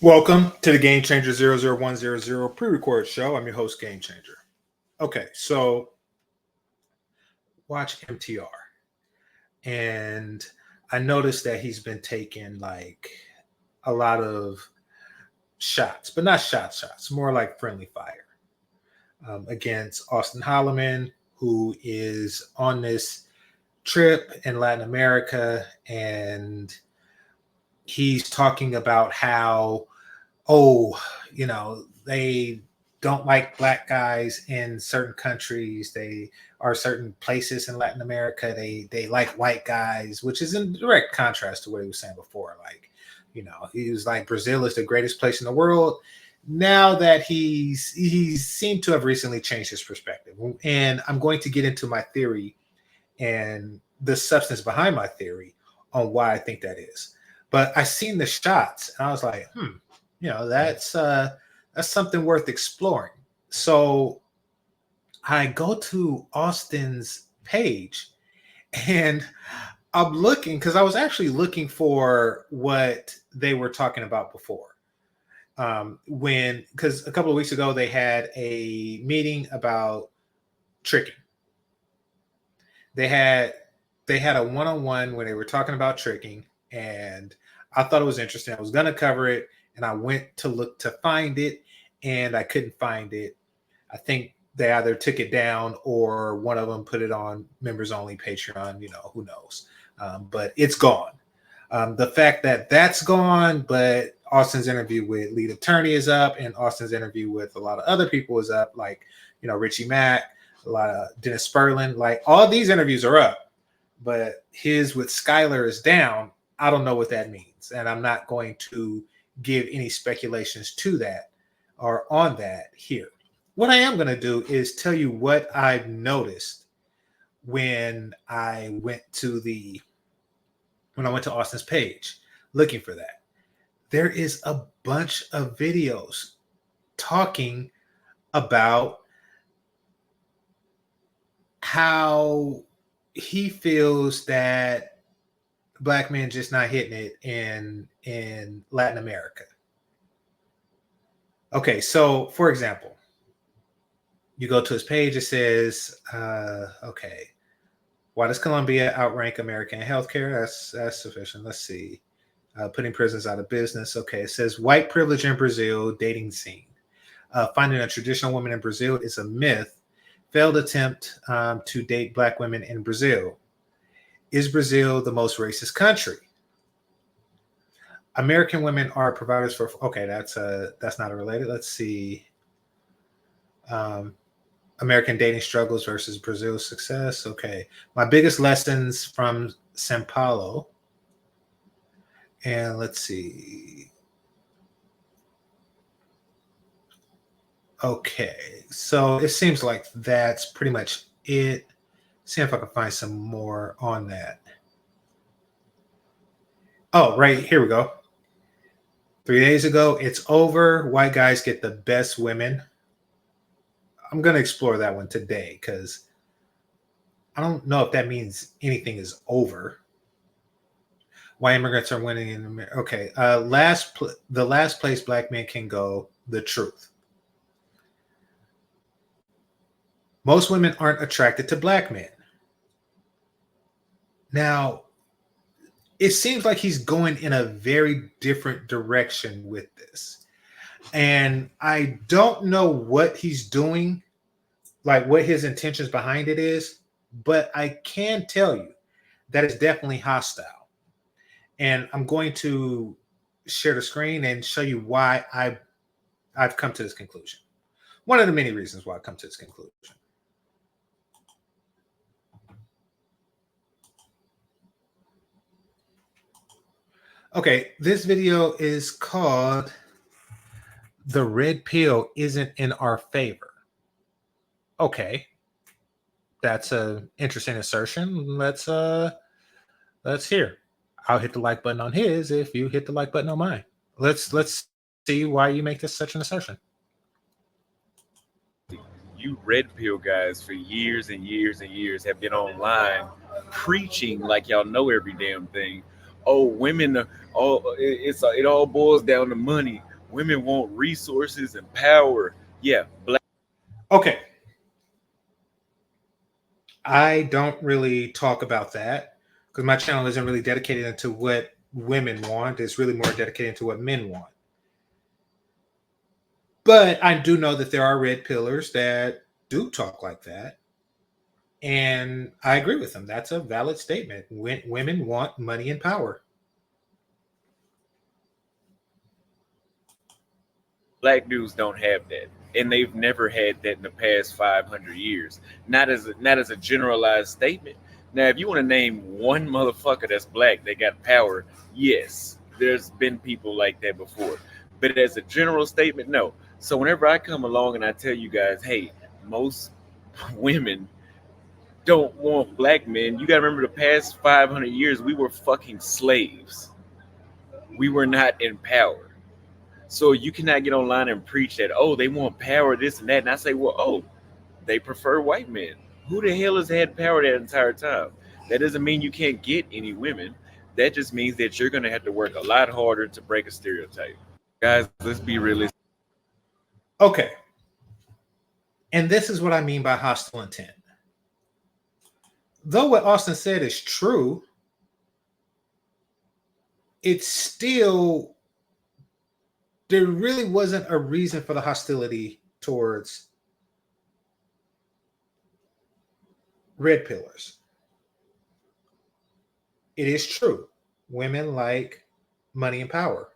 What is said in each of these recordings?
Welcome to the GameChanger 00100 pre-record show. I'm your host, GameChanger. Okay, so watch MTR. And I noticed that he's been taking like a lot of shots, but not shots, more like friendly fire against Auston Holleman, who is on this trip in Latin America. And he's talking about how they don't like black guys in certain countries. They are certain places in Latin America. They like white guys, which is in direct contrast to what he was saying before. Like, he was like, Brazil is the greatest place in the world. Now that he's seemed to have recently changed his perspective. And I'm going to get into my theory and the substance behind my theory on why I think that is. But I seen the shots and I was like, that's something worth exploring. So I go to Auston's page and I'm looking because I was actually looking for what they were talking about before. Because a couple of weeks ago they had a meeting about tricking. They had a one-on-one where they were talking about tricking, and I thought it was interesting. I was going to cover it, and I went to look to find it, and I couldn't find it. I think they either took it down or one of them put it on members only Patreon. Who knows? But it's gone. The fact that that's gone, but Auston's interview with lead attorney is up, and Auston's interview with a lot of other people is up, like Richie Mack, a lot of Dennis Sperlin. Like, all these interviews are up, but his with Skylar is down. I don't know what that means, and I'm not going to give any speculations to that or on that here. What I am going to do is tell you what I've noticed when I went to Auston's page looking for that. There is a bunch of videos talking about how he feels that black men just not hitting it in Latin America. Okay, so for example, you go to his page, it says, why does Colombia outrank America in healthcare? That's sufficient. Let's see. Putting prisons out of business. Okay, it says white privilege in Brazil, dating scene. Finding a traditional woman in Brazil is a myth. Failed attempt to date black women in Brazil. Is Brazil the most racist country? American women are providers for. Okay, that's not related. Let's see. American dating struggles versus Brazil's success. Okay, my biggest lessons from São Paulo. And let's see. Okay, so it seems like that's pretty much it. See if I can find some more on that. Oh, right, here we go. 3 days ago, it's over. White guys get the best women. I'm going to explore that one today because I don't know if that means anything is over. Why immigrants are winning in America. Okay, the last place black men can go, the truth. Most women aren't attracted to black men. Now, it seems like he's going in a very different direction with this. And I don't know what he's doing, like what his intentions behind it is, but I can tell you that it's definitely hostile. And I'm going to share the screen and show you why I've come to this conclusion. One of the many reasons why I've come to this conclusion. Okay, this video is called "The Red Pill Isn't in Our Favor." Okay, that's an interesting assertion. Let's hear. I'll hit the like button on his if you hit the like button on mine. Let's see why you make this such an assertion. You red pill guys for years and years and years have been online preaching like y'all know every damn thing. Oh, women, it all boils down to money. Women want resources and power. Yeah, black. Okay. I don't really talk about that because my channel isn't really dedicated into what women want. It's really more dedicated to what men want. But I do know that there are red pillars that do talk like that. And I agree with them. That's a valid statement. Women want money and power. Black dudes don't have that, and they've never had that in the past 500 years. Not as a generalized statement. Now, if you want to name one motherfucker that's black that got power, yes, there's been people like that before. But as a general statement, no. So whenever I come along and I tell you guys, hey, most women don't want black men, you gotta remember the past 500 years we were fucking slaves. We were not in power. So you cannot get online and preach that, oh, they want power, this and that. And I say, well, oh, they prefer white men. Who the hell has had power that entire time? That doesn't mean you can't get any women. That just means that you're going to have to work a lot harder to break a stereotype. Guys, let's be realistic. Okay. And this is what I mean by hostile intent. Though what Auston said is true, it's still, there really wasn't a reason for the hostility towards red pillars. It is true. Women like money and power.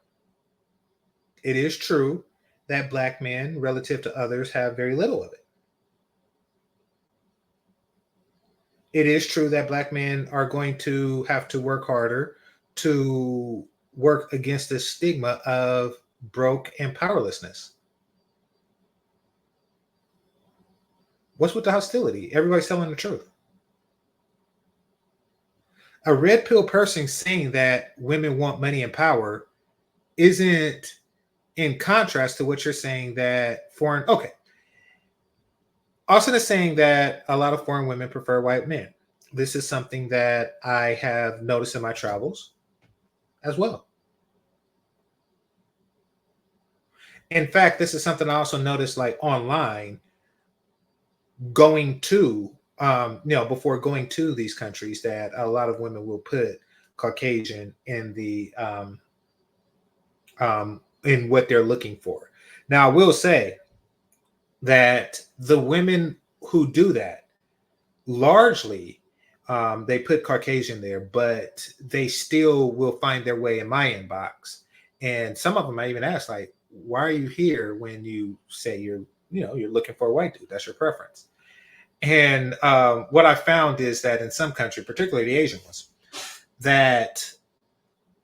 It is true that black men, relative to others, have very little of it. It is true that black men are going to have to work harder to work against the stigma of broke and powerlessness. What's with the hostility? Everybody's telling the truth. A red pill person saying that women want money and power isn't in contrast to what you're saying that foreign. Okay. Auston is saying that a lot of foreign women prefer white men. This is something that I have noticed in my travels as well. In fact, this is something I also noticed like online going to, before going to these countries, that a lot of women will put Caucasian in the in what they're looking for. Now, I will say that the women who do that largely they put Caucasian there, but they still will find their way in my inbox. And some of them I even ask, like, why are you here when you say you're looking for a white dude? That's your preference. And what I found is that in some countries, particularly the Asian ones, that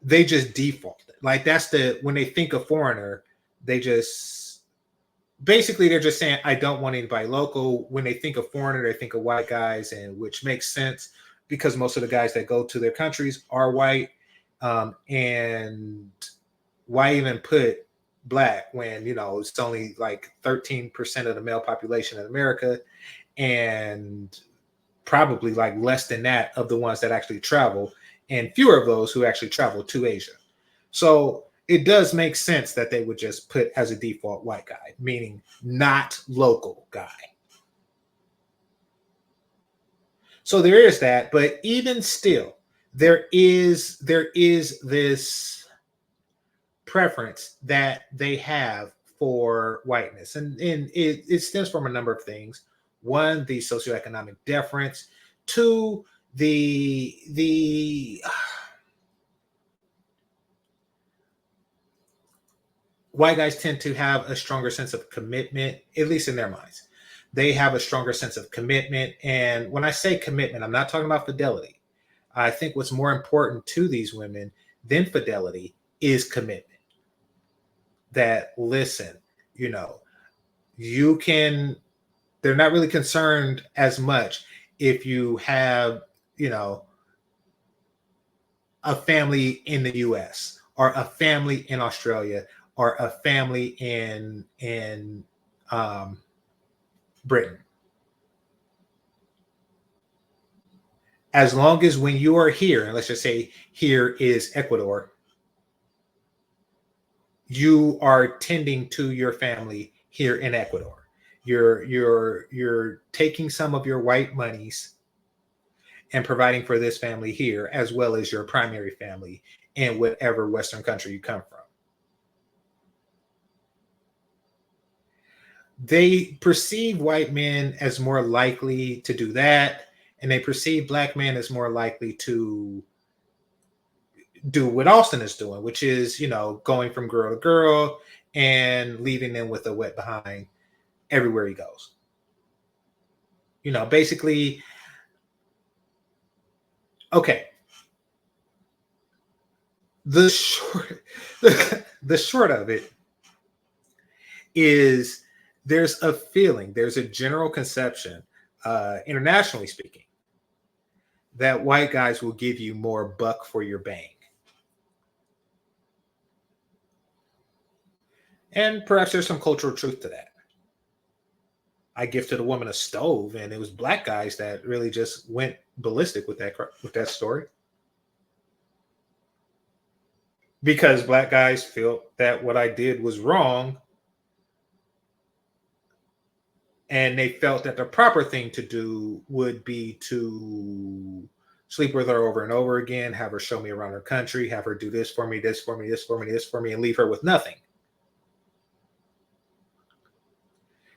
they just default. Like that's when they think of foreigner, they just basically they're just saying, I don't want anybody local. When they think of foreigner, they think of white guys, and which makes sense because most of the guys that go to their countries are white. And why even put black when it's only like 13% of the male population in America, and probably like less than that of the ones that actually travel, and fewer of those who actually travel to Asia. So it does make sense that they would just put as a default white guy, meaning not local guy. So there is that, but even still, there is this preference that they have for whiteness, and it stems from a number of things. One, the socioeconomic difference. Two, the white guys tend to have a stronger sense of commitment, at least in their minds. They have a stronger sense of commitment. And when I say commitment, I'm not talking about fidelity. I think what's more important to these women than fidelity is commitment. That, listen, you can, they're not really concerned as much if you have, a family in the US or a family in Australia or a family in Britain. As long as when you are here, and let's just say here is Ecuador, you are tending to your family here in Ecuador. You're taking some of your white monies and providing for this family here, as well as your primary family in whatever Western country you come from. They perceive white men as more likely to do that, and they perceive black men as more likely to do what Auston is doing, which is, going from girl to girl and leaving them with a wet behind everywhere he goes. Basically, okay. The short of it is there's a feeling, there's a general conception, internationally speaking, that white guys will give you more buck for your bang. And perhaps there's some cultural truth to that. I gifted a woman a stove, and it was black guys that really just went ballistic with that story. Because black guys feel that what I did was wrong, and they felt that the proper thing to do would be to sleep with her over and over again, have her show me around her country, have her do this for me, this for me, this for me, this for me, and leave her with nothing.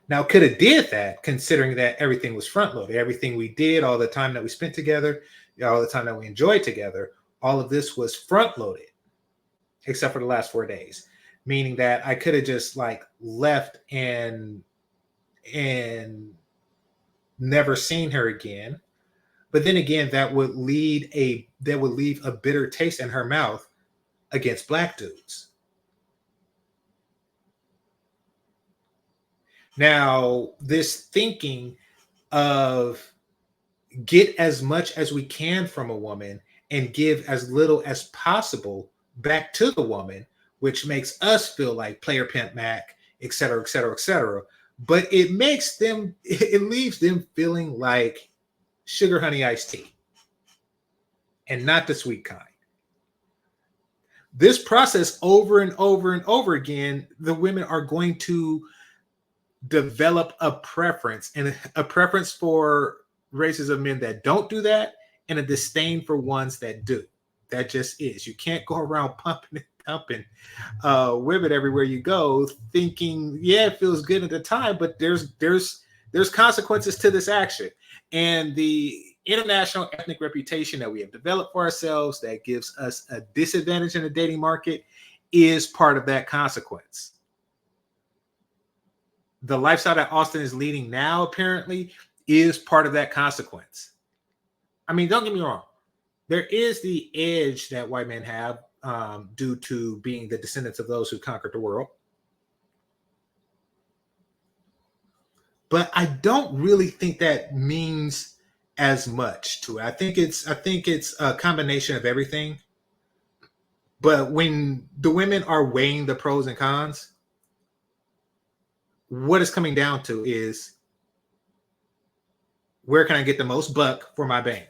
Now, could have did that, considering that everything was front loaded. Everything we did, all the time that we spent together, all the time that we enjoyed together, all of this was front loaded, except for the last 4 days. Meaning that I could have just left and never seen her again. But then again, that would leave a bitter taste in her mouth against black dudes. Now, this thinking of get as much as we can from a woman and give as little as possible back to the woman, which makes us feel like player pimp Mac, et cetera, et cetera, et cetera. But it leaves them feeling like sugar honey iced tea and not the sweet kind. This process over and over and over again, the women are going to develop a preference, and a preference for races of men that don't do that, and a disdain for ones that do. That just is. You can't go around pumping women everywhere you go, thinking, yeah, it feels good at the time, but there's consequences to this action. And the international ethnic reputation that we have developed for ourselves that gives us a disadvantage in the dating market is part of that consequence. The lifestyle that Auston is leading now, apparently, is part of that consequence. I mean, don't get me wrong. There is the edge that white men have due to being the descendants of those who conquered the world. But I don't really think that means as much to it. I think it's a combination of everything. But when the women are weighing the pros and cons, what it's coming down to is, where can I get the most buck for my bang?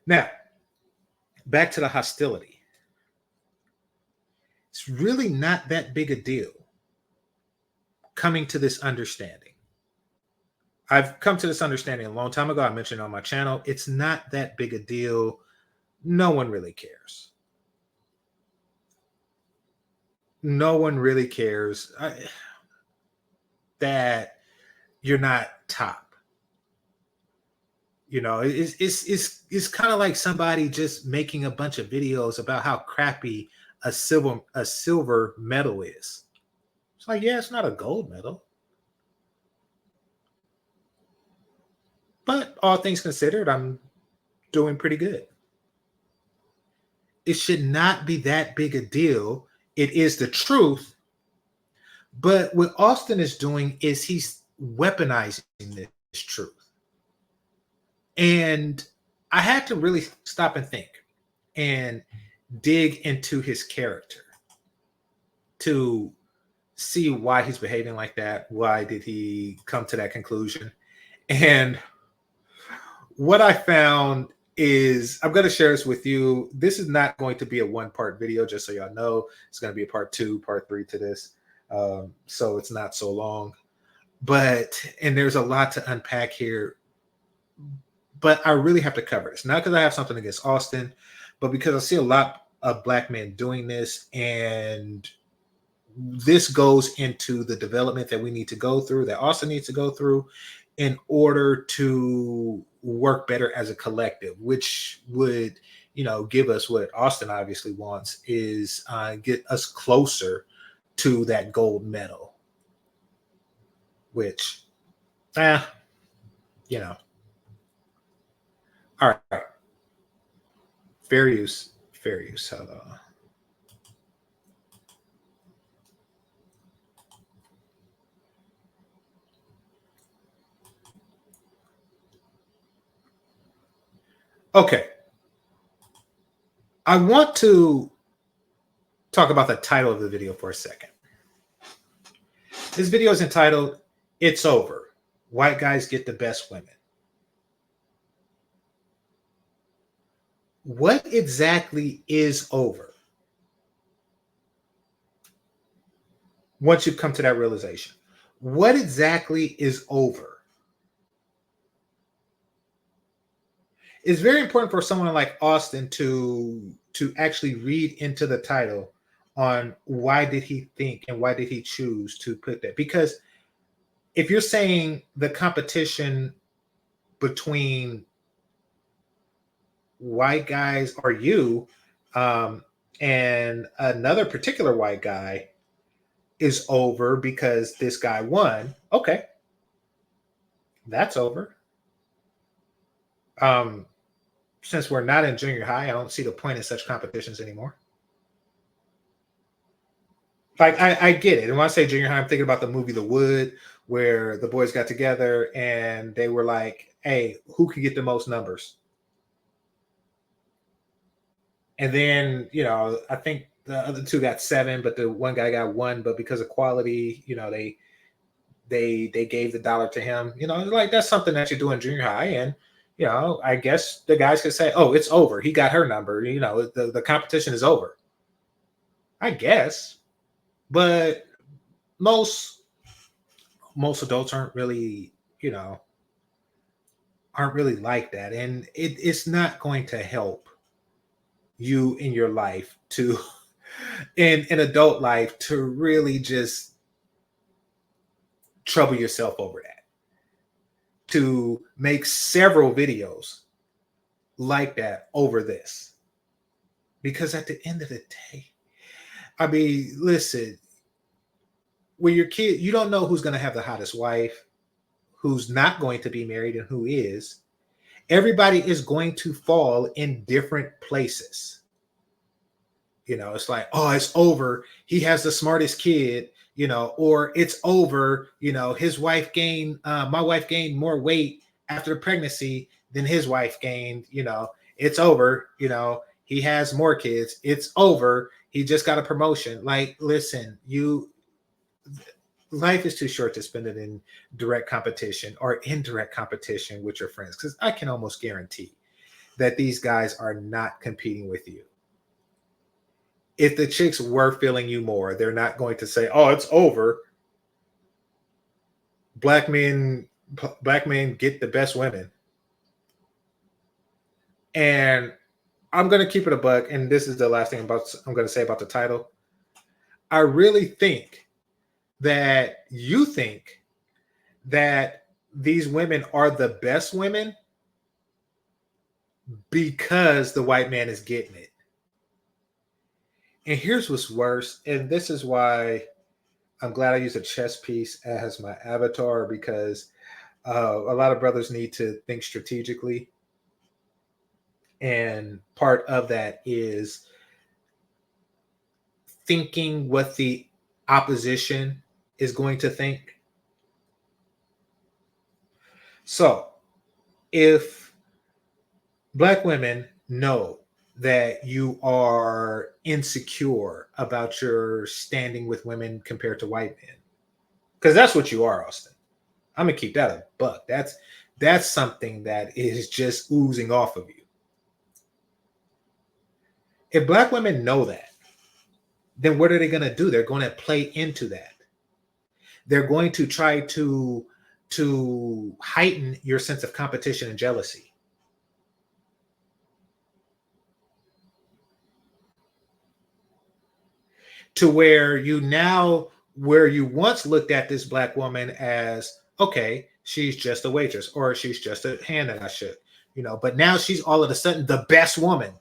Now, back to the hostility. It's really not that big a deal coming to this understanding. I've come to this understanding a long time ago. I mentioned on my channel, it's not that big a deal. No one really cares. No one really cares that you're not top. It's kind of like somebody just making a bunch of videos about how crappy a silver medal is. It's like, yeah, it's not a gold medal. But all things considered, I'm doing pretty good. It should not be that big a deal. It is the truth. But what Auston is doing is he's weaponizing this truth. And I had to really stop and think and dig into his character to see why he's behaving like that. Why did he come to that conclusion? And what I found is I'm going to share this with you. This is not going to be a one-part video, just so y'all know. It's going to be a part 2, part 3 to this. So it's not so long. And there's a lot to unpack here. But I really have to cover this. Not because I have something against Auston, but because I see a lot of black men doing this. And this goes into the development that we need to go through, that Auston needs to go through in order to work better as a collective, which would, give us what Auston obviously wants is get us closer to that gold medal, which, all right. Fair use. Hold on. Okay. I want to talk about the title of the video for a second. This video is entitled, "It's Over. White Guys Get the Best Women." What exactly is over? Once you come to that realization, what exactly is over? It's very important for someone like Auston to actually read into the title on why did he think and why did he choose to put that. Because if you're saying the competition between white guys or you and another particular white guy is over because this guy won, okay, that's over. Since we're not in junior high, I don't see the point in such competitions anymore. Like, I get it. And when I say junior high, I'm thinking about the movie The Wood, where the boys got together and they were like, hey, who can get the most numbers? And then, I think the other two got 7, but the one guy got 1. But because of quality, they gave the dollar to him. Like, that's something that you do in junior high. And, I guess the guys could say, oh, it's over. He got her number. The competition is over. I guess. But most adults aren't really like that. And it's not going to help you in your life to in adult life to really just trouble yourself over that, to make several videos like that over this. Because at the end of the day, I mean, listen, when you're kid, you don't know who's going to have the hottest wife, who's not going to be married, and who is. Everybody is going to fall in different places. It's like, oh, it's over. He has the smartest kid, or it's over. His wife gained, my wife gained more weight after the pregnancy than his wife gained. It's over. He has more kids. It's over. He just got a promotion. Like, listen, life is too short to spend it in direct competition or indirect competition with your friends. Because I can almost guarantee that these guys are not competing with you. If the chicks were feeling you more, they're not going to say, oh, it's over. Black men get the best women. And I'm going to keep it a buck. And this is the last thing I'm going to say about the title. I really think that you think that these women are the best women because the white man is getting it. And here's what's worse. And this is why I'm glad I used a chess piece as my avatar, because a lot of brothers need to think strategically. And part of that is thinking what the opposition is going to think. So if black women know that you are insecure about your standing with women compared to white men, because that's what you are, Auston. I'm gonna keep that a buck. That's something that is just oozing off of you. If black women know that, then what are they going to do? They're going to play into that. They're going to try to heighten your sense of competition and jealousy. To where you once looked at this black woman as, okay, she's just a waitress or she's just a hand that I should, but now she's all of a sudden the best woman.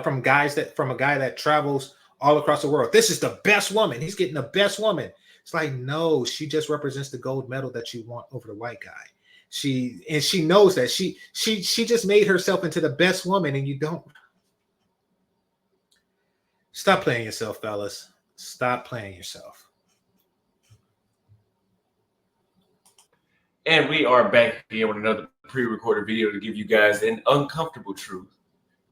From a guy that travels all across the world. This is the best woman. He's getting the best woman. It's like, no, she just represents the gold medal that you want over the white guy. She knows that she just made herself into the best woman, and you don't. Stop playing yourself, fellas. Stop playing yourself. And we are back here with another pre-recorded video to give you guys an uncomfortable truth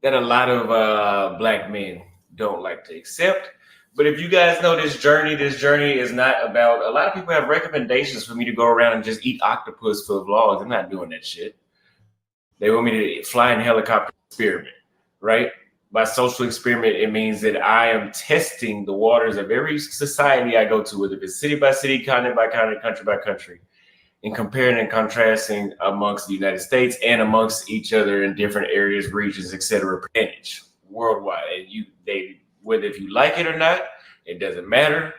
that a lot of black men don't like to accept. But if you guys know this journey is not about, a lot of people have recommendations for me to go around and just eat octopus for vlogs. I'm not doing that shit. They want me to fly in helicopter experiment, right? By social experiment, it means that I am testing the waters of every society I go to, whether it's city by city, continent by continent, country by country, and comparing and contrasting amongst the United States and amongst each other in different areas, regions, etc., percentage worldwide. And whether if you like it or not, it doesn't matter.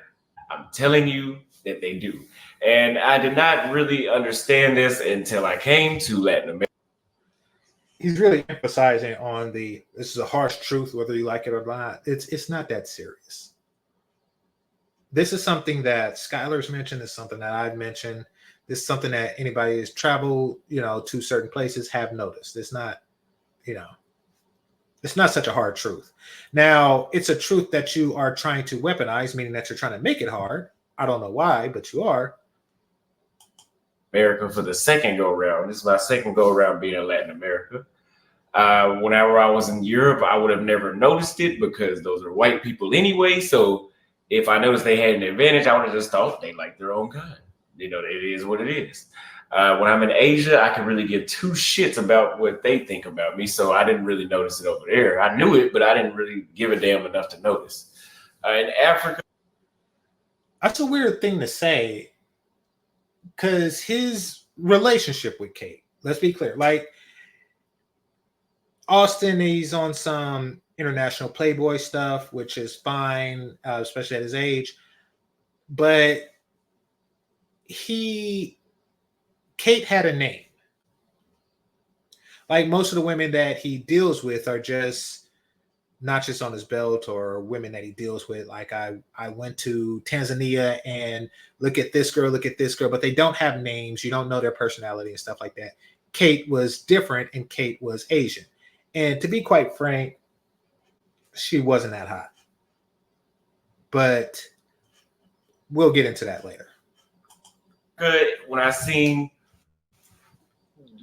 I'm telling you that they do. And I did not really understand this until I came to Latin America. He's really emphasizing on this is a harsh truth, whether you like it or not. It's not that serious. This is something that Skylar's mentioned. It's something that I've mentioned. This is something that anybody who's traveled, to certain places have noticed. It's not, it's not such a hard truth. Now, it's a truth that you are trying to weaponize, meaning that you're trying to make it hard. I don't know why, but you are. America for the second go around. This is my second go around being in Latin America. Whenever I was in Europe, I would have never noticed it because those are white people anyway. So if I noticed they had an advantage, I would have just thought they like their own kind. It is what it is. When I'm in Asia, I can really give two shits about what they think about me. So I didn't really notice it over there. I knew it, but I didn't really give a damn enough to notice. In Africa. That's a weird thing to say. Because his relationship with Kate, let's be clear, like Auston, he's on some international Playboy stuff, which is fine, especially at his age. But Kate had a name. Like most of the women that he deals with are just notches on his belt, or women that he deals with. Like I went to Tanzania and look at this girl, but they don't have names. You don't know their personality and stuff like that. Kate was different, and Kate was Asian. And to be quite frank, she wasn't that hot. But we'll get into that later. Good. When I seen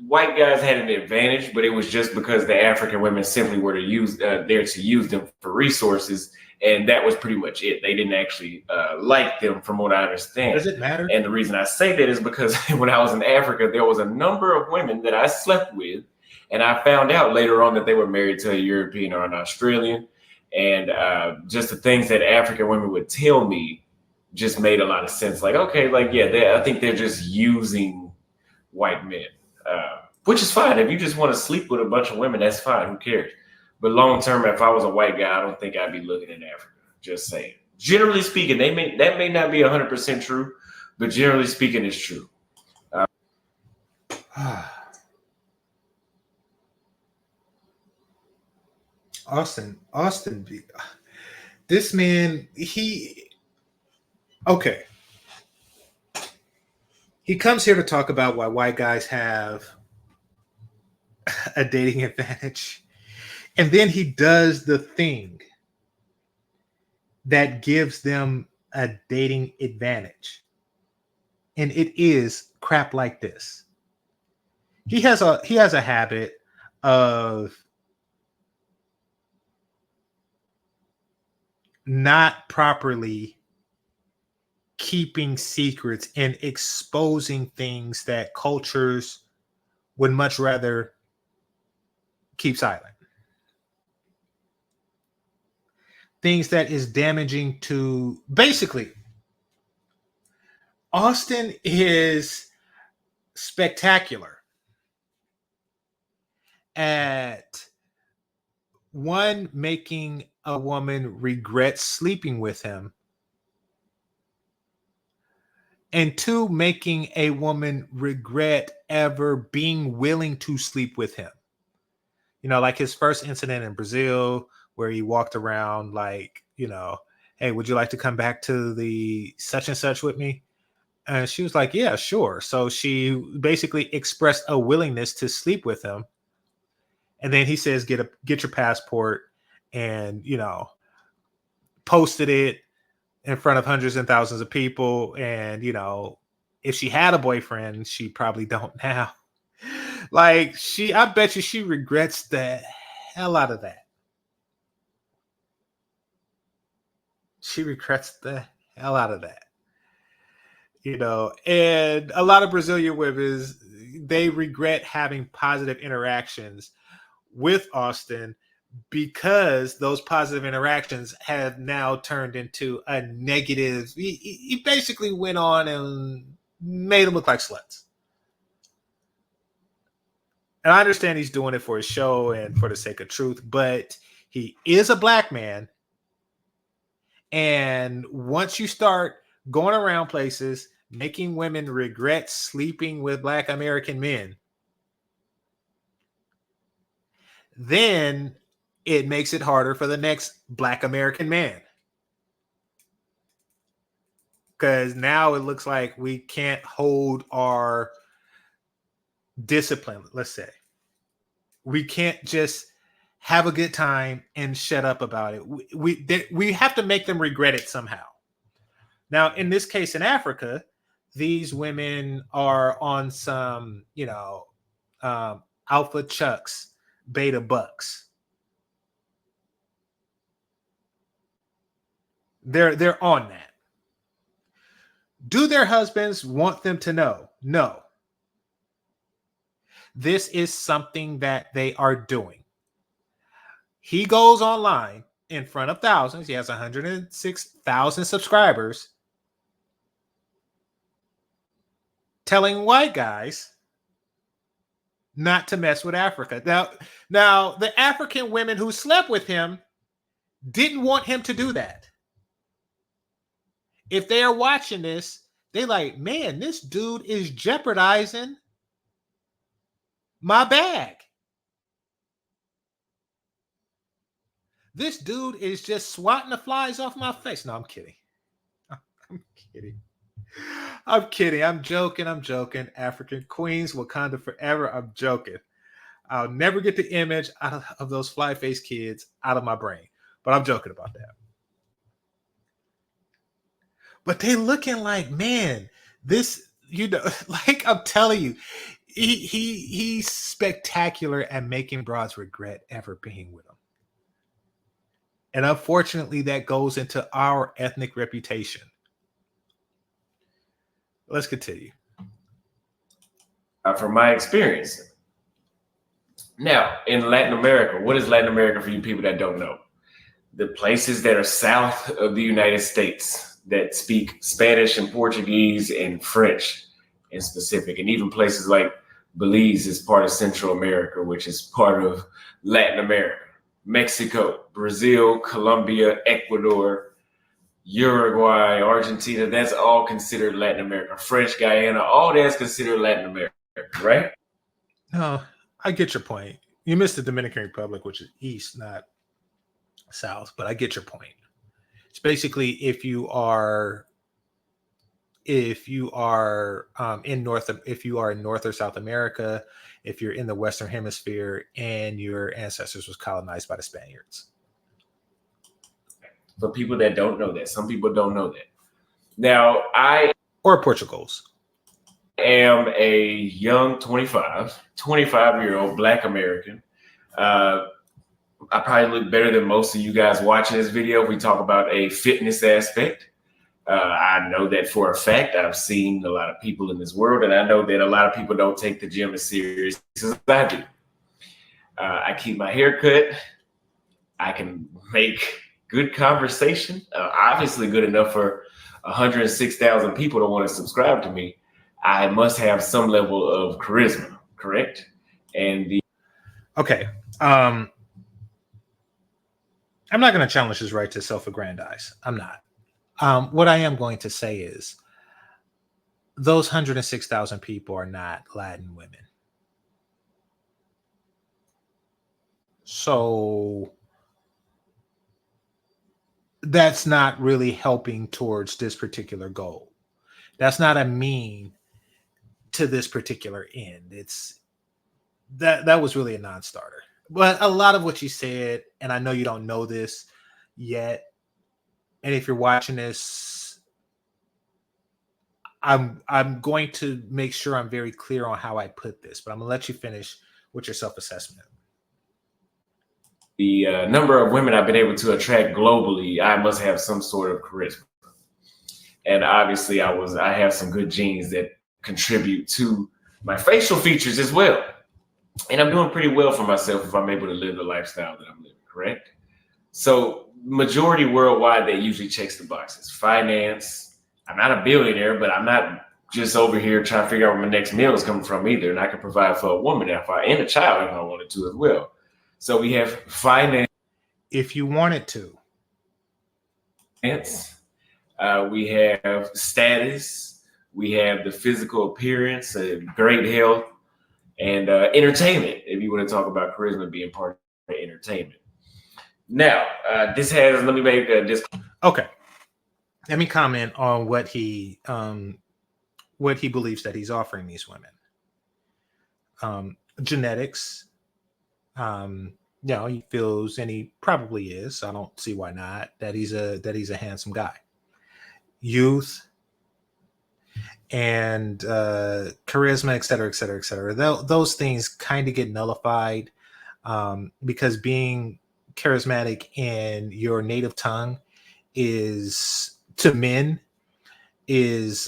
white guys had an advantage, but it was just because the African women simply were there to use them for resources, and that was pretty much it. They didn't actually like them, from what I understand. Does it matter? And the reason I say that is because when I was in Africa, there was a number of women that I slept with, and I found out later on that they were married to a European or an Australian, and just the things that African women would tell me just made a lot of sense. Like, okay, like, yeah, I think they're just using white men. Which is fine. If you just want to sleep with a bunch of women, that's fine. Who cares? But long term, if I was a white guy, I don't think I'd be looking in Africa. Just saying. Generally speaking, that may not be 100% true, but generally speaking, it's true. Auston, this man, okay. He comes here to talk about why white guys have a dating advantage. And then he does the thing that gives them a dating advantage. And it is crap like this. He has a habit of not properly keeping secrets and exposing things that cultures would much rather keep silent. things that is damaging to basically Austin is spectacular at one, making a woman regret sleeping with him, and two, making a woman regret ever being willing to sleep with him. You know, like his first incident in Brazil, where he walked around like, you know, hey, would you like to come back to the such and such with me? And she was like, yeah, sure. So she basically expressed a willingness to sleep with him. And then he says, get your passport, and, you know, posted it in front of hundreds and thousands of people. And, you know, if she had a boyfriend, she probably don't now. Like, I bet you she regrets the hell out of that. She regrets the hell out of that. You know, and a lot of Brazilian women, they regret having positive interactions with Austin because those positive interactions have now turned into a negative. He basically went on and made them look like sluts. And I understand he's doing it for his show and for the sake of truth, but he is a black man. And once you start going around places, making women regret sleeping with black American men, then it makes it harder for the next black American man. Because now it looks like we can't hold our discipline, let's say. We can't just have a good time and shut up about it. We have to make them regret it somehow. Now, in this case, in Africa, these women are on some, you know, alpha chucks, beta bucks. They're on that. Do their husbands want them to know? No. This is something that they are doing. He goes online in front of thousands. He has 106,000 subscribers, telling white guys not to mess with Africa. Now, the African women who slept with him didn't want him to do that. If they are watching this, they like, man, this dude is jeopardizing my bag. This dude is just swatting the flies off my face. No, I'm kidding. I'm kidding. I'm kidding. I'm joking. African queens, Wakanda forever. I'm joking. I'll never get the image out of those fly-faced kids out of my brain. But I'm joking about that. But they looking like, man, this, you know, like I'm telling you, he's spectacular at making broads regret ever being with him. And unfortunately, that goes into our ethnic reputation. Let's continue. From my experience. Now, in Latin America, what is Latin America for you people that don't know? The places that are south of the United States that speak Spanish and Portuguese and French in specific, and even places like Belize is part of Central America, which is part of Latin America. Mexico, Brazil, Colombia, Ecuador, Uruguay, Argentina, that's all considered Latin America. French Guyana, all that's considered Latin America, right? No, I get your point. You missed the Dominican Republic, which is east, not south, but I get your point. It's basically if you are in North or South America, if you're in the Western Hemisphere and your ancestors was colonized by the Spaniards. For people that don't know that, some people don't know that. Now, or Portugals. Am a young 25-year-old Black American. I probably look better than most of you guys watching this video. We talk about a fitness aspect. I know that for a fact. I've seen a lot of people in this world, and I know that a lot of people don't take the gym as serious as I do. I keep my hair cut. I can make good conversation. Obviously, good enough for 106,000 people to want to subscribe to me. I must have some level of charisma, correct? And the Okay. I'm not going to challenge his right to self-aggrandize. I'm not. What I am going to say is those 106,000 people are not Latin women. So that's not really helping towards this particular goal. That's not a mean to this particular end. It's that was really a non-starter. But a lot of what you said, and I know you don't know this yet, and if you're watching this, I'm going to make sure I'm very clear on how I put this, but I'm gonna let you finish with your self-assessment. the number of women I've been able to attract globally, I must have some sort of charisma. And obviously, I have some good genes that contribute to my facial features as well. And I'm doing pretty well for myself if I'm able to live the lifestyle that I'm living, correct? So majority worldwide that usually checks the boxes. Finance. I'm not a billionaire, but I'm not just over here trying to figure out where my next meal is coming from either. And I can provide for a woman and a child if I wanted to as well. So we have finance. If you wanted to. We have status. We have the physical appearance, great health, and entertainment. If you want to talk about charisma being part of entertainment. Now, let me make this. Okay. Let me comment on what he believes that he's offering these women. Genetics. He feels, and he probably is, I don't see why not, that he's a handsome guy. Youth and charisma, et cetera, et cetera, et cetera. Those things kind of get nullified because being charismatic in your native tongue is, to men, is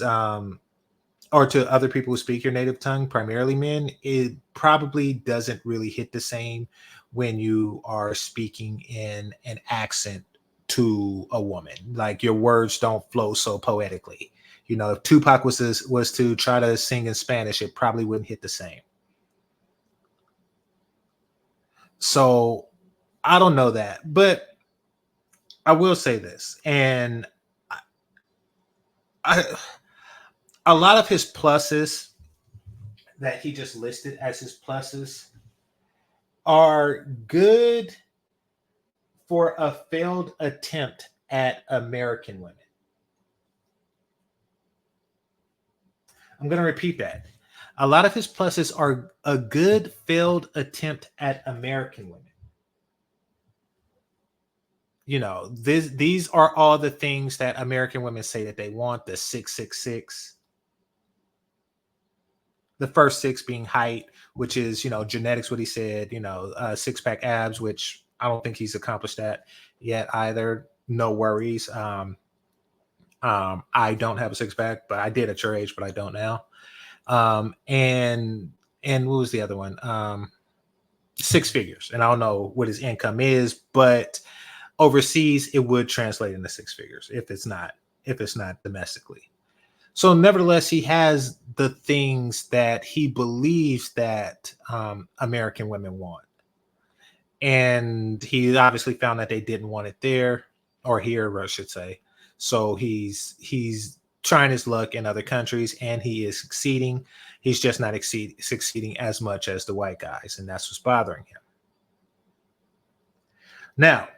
or to other people who speak your native tongue, primarily men, it probably doesn't really hit the same when you are speaking in an accent to a woman. Like, your words don't flow so poetically. You know, if Tupac was to try to sing in Spanish, it probably wouldn't hit the same. So I don't know that, but I will say this, and a lot of his pluses that he just listed as his pluses are good for a failed attempt at American women. I'm going to repeat that. A lot of his pluses are a good failed attempt at American women. You know, these are all the things that American women say that they want: the 666. The first six being height, which is, genetics, what he said, six-pack abs, which I don't think he's accomplished that yet either. No worries. I don't have a six-pack, but I did at your age, but I don't now. And what was the other one? Six figures. And I don't know what his income is, but overseas it would translate into six figures if it's not domestically. So nevertheless, he has the things that he believes that American women want. And he obviously found that they didn't want it there, or here, I should say. So he's trying his luck in other countries, and he is succeeding. He's just not succeeding as much as the white guys, and that's what's bothering him. Now,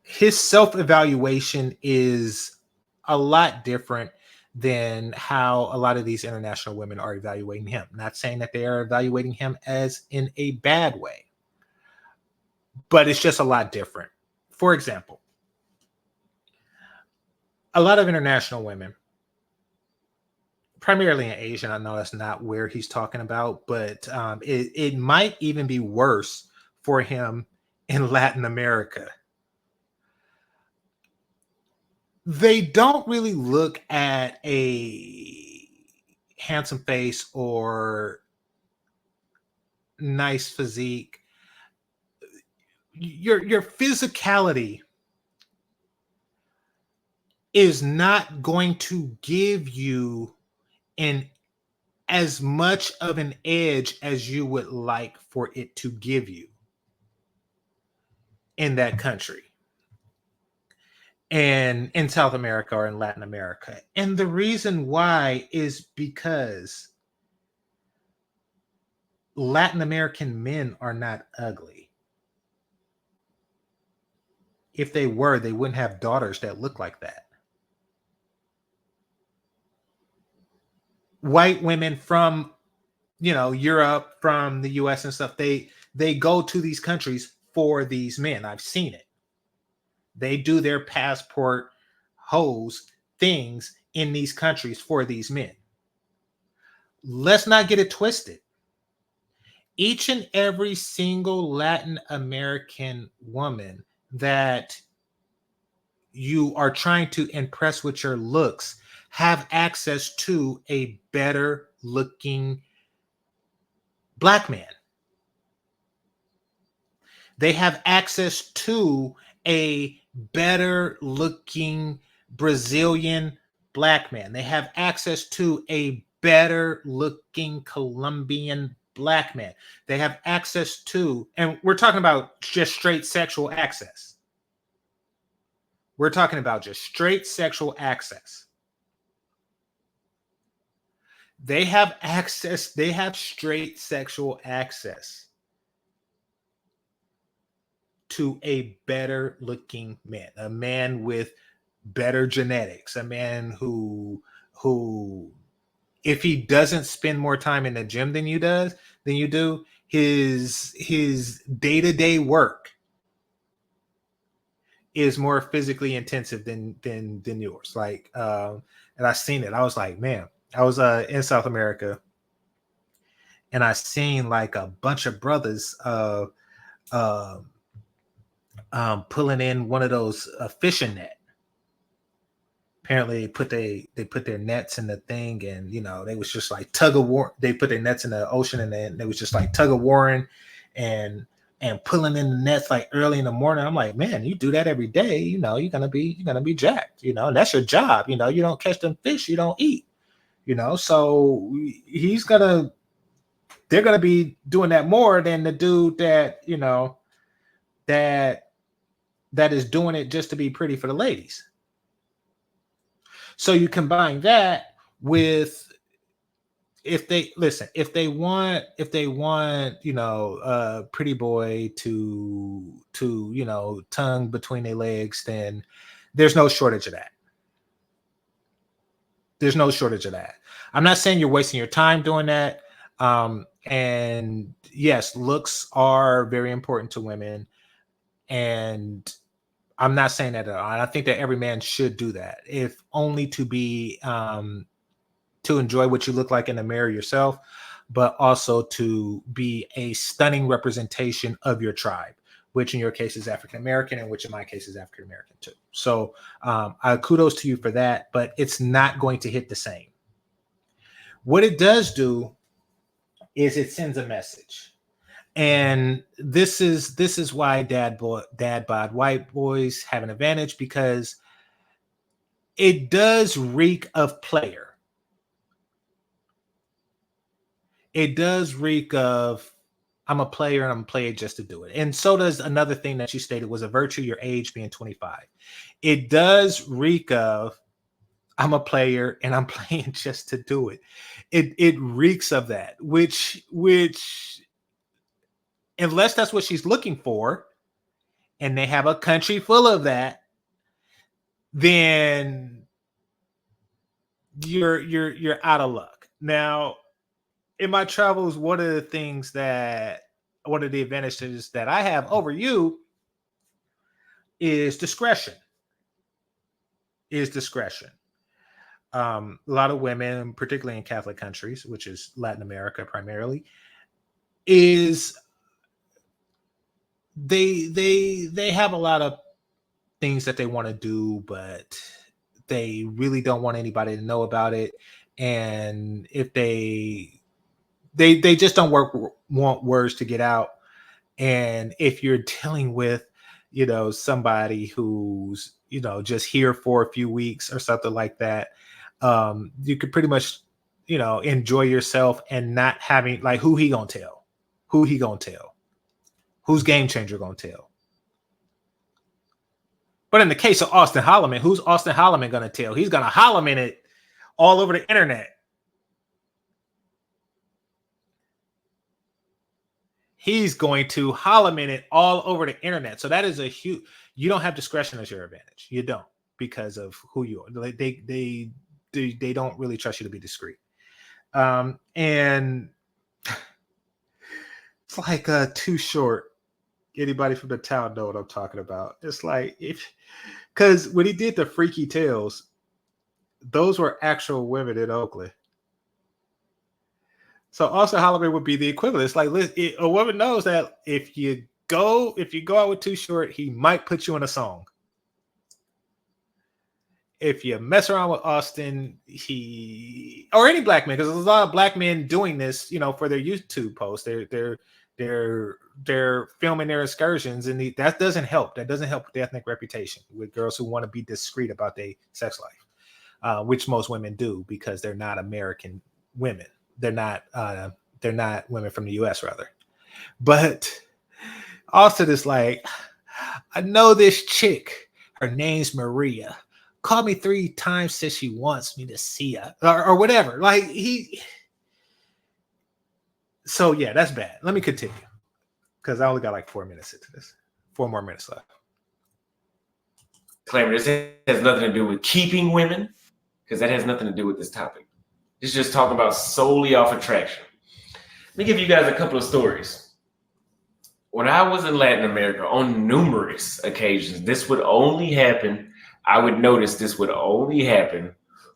his self-evaluation is a lot different than how a lot of these international women are evaluating him. Not saying that they are evaluating him as in a bad way, but it's just a lot different. For example, a lot of international women, primarily in Asia, I know that's not where he's talking about, but it might even be worse for him in Latin America. They don't really look at a handsome face or nice physique. your physicality is not going to give you as much of an edge as you would like for it to give you in that country and in South America or in Latin America. And the reason why is because Latin American men are not ugly. If they were, they wouldn't have daughters that look like that. White women from, Europe, from the US and stuff, they go to these countries for these men. I've seen it. They do their passport hose things in these countries for these men. Let's not get it twisted. Each and every single Latin American woman that you are trying to impress with your looks have access to a better looking black man. They have access to a better looking Brazilian black man. They have access to a better looking Colombian black man. They have access to, and we're talking about just straight sexual access. We're talking about just straight sexual access. They have access, they have straight sexual access to a better looking man, a man with better genetics, a man who if he doesn't spend more time in the gym than you do, his day-to-day work is more physically intensive than yours. Like, and I seen it. I was like, man, I was in South America, and I seen like a bunch of brothers pulling in one of those fishing net. Apparently, they put their nets in the thing, and they was just like tug of war. They put their nets in the ocean, and then they was just like tug of warring, and pulling in the nets like early in the morning. I'm like, man, you do that every day, you're gonna be jacked. And that's your job. You don't catch them fish, you don't eat. So they're gonna be doing that more than the dude that that is doing it just to be pretty for the ladies. So you combine that with if they want a pretty boy to tongue between their legs, then there's no shortage of that. There's no shortage of that. I'm not saying you're wasting your time doing that. And yes, looks are very important to women, and I'm not saying that at all. I think that every man should do that, if only to be to enjoy what you look like in the mirror yourself, but also to be a stunning representation of your tribe, which in your case is African American, and which in my case is African American too. So kudos to you for that, but it's not going to hit the same. What it does do is it sends a message. And this is why dad bod white boys have an advantage, because it does reek of player. It does reek of I'm a player and I'm playing just to do it. And so does another thing that you stated was a virtue, your age being 25. It does reek of I'm a player and I'm playing just to do it. It reeks of that, which unless that's what she's looking for, and they have a country full of that, then you're out of luck. Now, in my travels, one of the advantages that I have over you is discretion. A lot of women, particularly in Catholic countries, which is Latin America primarily, is they have a lot of things that they want to do, but they really don't want anybody to know about it. And if they just don't want words to get out. And if you're dealing with, somebody who's, just here for a few weeks or something like that, you could pretty much, enjoy yourself and not having like who he gonna tell? Who he gonna tell? Who's GameChanger gonna tell? But in the case of Auston Holleman, who's Auston Holleman gonna tell? He's gonna Holleman it all over the internet. He's going to Holleman it all over the internet. So that is a huge. You don't have discretion as your advantage. You don't, because of who you are. They don't really trust you to be discreet. And it's like Too Short. Anybody from the town know what I'm talking about? It's like because when he did the Freaky Tales, those were actual women in Oakland. So Auston Holleman would be the equivalent. It's like a woman knows that if you go out with Too Short, he might put you in a song. If you mess around with Auston, or any black man, because there's a lot of black men doing this, for their YouTube posts. They're filming their excursions, and that doesn't help. That doesn't help with the ethnic reputation with girls who want to be discreet about their sex life, which most women do because they're not American women. They're not women from the U.S. rather. But Auston is like, I know this chick. Her name's Maria. Called me 3 times, says she wants me to see her or whatever. Like So yeah, that's bad. Let me continue because I only got like 4 minutes into this. 4 more minutes left. Claiming this has nothing to do with keeping women, because that has nothing to do with this topic. It's just talking about solely off attraction. Let me give you guys a couple of stories. When I was in Latin America, on numerous occasions, this would only happen. I would notice this would only happen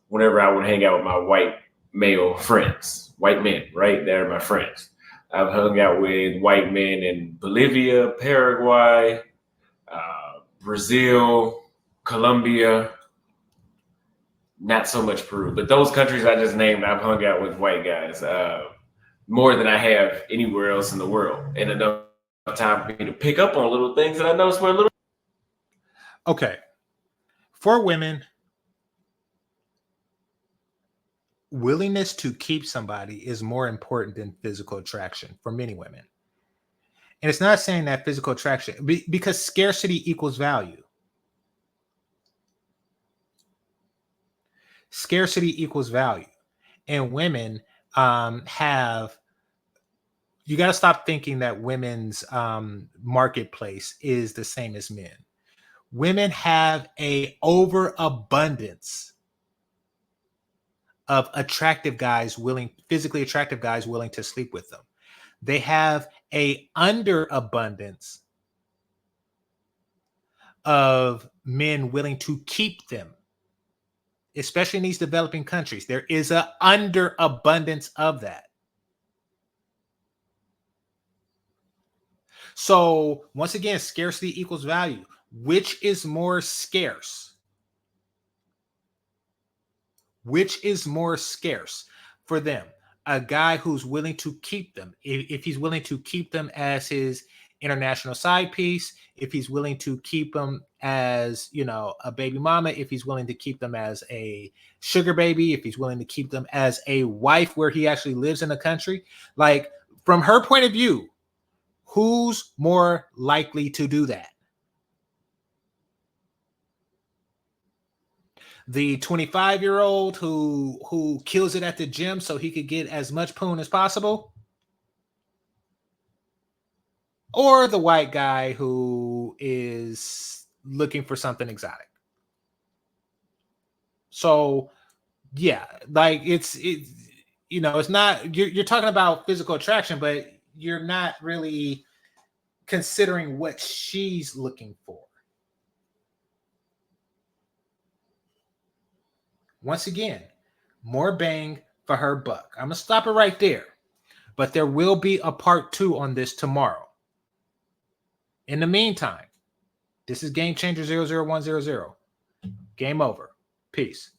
whenever I would hang out with my white male friends, white men, right? They're my friends. I've hung out with white men in Bolivia, Paraguay, Brazil, Colombia, not so much Peru, but those countries I just named, I've hung out with white guys more than I have anywhere else in the world. And enough time for me to pick up on little things that I noticed were a little. Okay. For women, willingness to keep somebody is more important than physical attraction for many women. And it's not saying that physical attraction, because scarcity equals value. Scarcity equals value. And women have, you got to stop thinking that women's marketplace is the same as men. Women have a overabundance of physically attractive guys willing to sleep with them. They have a underabundance of men willing to keep them, especially in these developing countries. There is an underabundance of that. So once again, scarcity equals value. Which is more scarce? Which is more scarce for them? A guy who's willing to keep them. If he's willing to keep them as his international side piece, if he's willing to keep them as, a baby mama, if he's willing to keep them as a sugar baby, if he's willing to keep them as a wife where he actually lives in the country. Like, from her point of view, who's more likely to do that? The 25-year-old who kills it at the gym so he could get as much poon as possible? Or the white guy who is looking for something exotic? So, yeah, like it's not, you're talking about physical attraction, but you're not really considering what she's looking for. Once again, more bang for her buck. I'm going to stop it right there. But there will be a part 2 on this tomorrow. In the meantime, this is GameChanger 00100. Game over. Peace.